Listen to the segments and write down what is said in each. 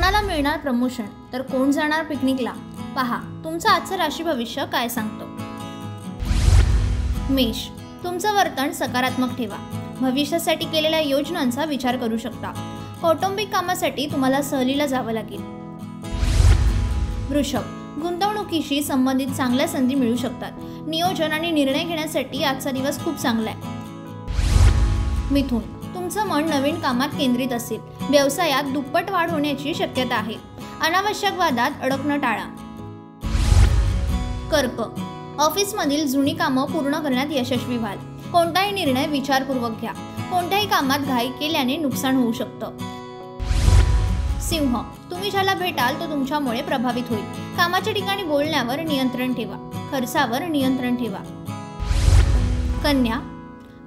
कोणाला मिळणार प्रमोशन तर कोण जाणार पिकनिकला, पहा तुमचं आजचं राशी भविष्य काय सांगतो। मेष, तुमचं वर्तन सकारात्मक ठेवा, भविष्यासाठी केलेल्या योजनांचा विचार करू शकता। कौटुंबिक कामासाठी तुम्हाला सहलीला जावं लागेल। वृषभ, गुंतवणुकीशी संबंधित चांगल्या संधी मिळू शकतात। नियोजन आणि निर्णय घेण्यासाठी आजचा दिवस खूप चांगला आहे। मिथुन, तुमचं मन नवीन कामात केंद्रित असेल। व्यवसायात दुप्पट वाढ होण्याची शक्यता आहे। अनावश्यक वादात अडकणं टाळा। कर्क, ऑफिसमधील जुनी कामं पूर्ण करण्यात यशस्वी व्हाल। कोणताही निर्णय विचारपूर्वक घ्या। कोणत्याही कामात घाई केल्याने नुकसान होऊ शकतं। सिंह, तुम्ही ज्याला भेटाल तो तुमच्यामुळे प्रभावित होईल। कामाच्या ठिकाणी बोलण्यावर नियंत्रण ठेवा, खर्चावर नियंत्रण ठेवा। कन्या,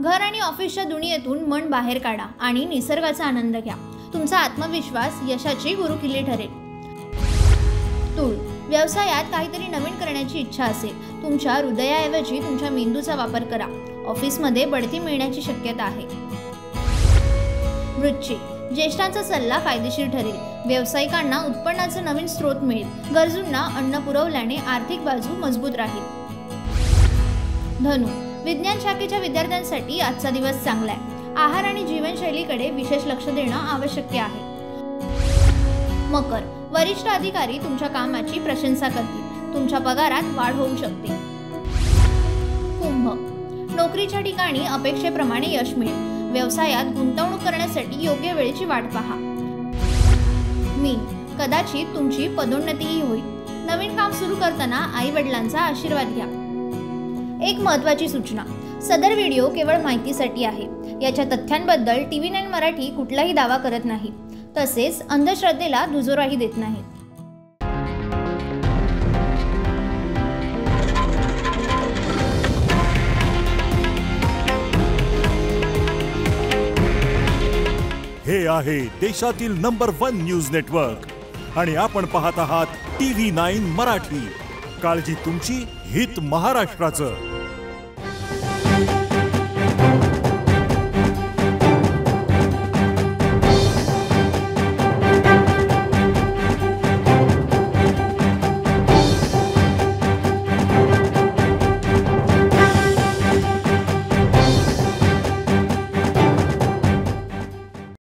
घर आणि ऑफिसच्या दुनियेतून मन बाहेर काढा आणि निसर्गाचा आनंद घ्या। तुमचा आत्मविश्वास यशाची गुरुकिल्ली ठरेल। तूळ, व्यवसायात काहीतरी नवीन करण्याची इच्छा असेल। तुमच्या हृदयाऐवजी तुमच्या मेंदूचा वापर करा। ऑफिसमध्ये बढती मिळण्याची शक्यता आहे। वृश्चिक, ज्येष्ठांचा सल्ला फायदेशीर ठरेल। व्यावसायिकांना उत्पन्नाचे नवीन स्रोत मिळेल। गरजूंना अन्न पुरवल्याने आर्थिक बाजू मजबूत राहील। धनु, विज्ञान शाखेच्या विद्यार्थ्यांसाठी आजचा दिवस चांगला आहे। आहार आणि जीवनशैलीकडे विशेष लक्ष देणं आवश्यक आहे। मकर, वरिष्ठ अधिकारी तुमच्या कामाची प्रशंसा करतील। तुमच्या पगारात वाढ होऊ शकते। कुंभ, नोकरीच्या ठिकाणी अपेक्षेप्रमाणे यश मिळेल। व्यवसायात गुंतवणूक करण्यासाठी योग्य वेळेची वाट पहा। मीन, कदाचित तुमची पदोन्नतीही होईल। नवीन काम सुरू करताना आई वडिलांचा आशीर्वाद घ्या। एक महत्त्वाची सूचना, सदर व्हिडिओ केवळ माहितीसाठी आहे। याच्या तथ्यांबद्दल TV9 मराठी कुठलाही दावा करत नाही, तसेच अंधश्रद्धेला दुजोराही देत नाही। हे आहे देशातील नंबर 1 न्यूज नेटवर्क आणि आपण पाहत आहात TV9 मराठी। काळजी तुमची, हित महाराष्ट्राचं।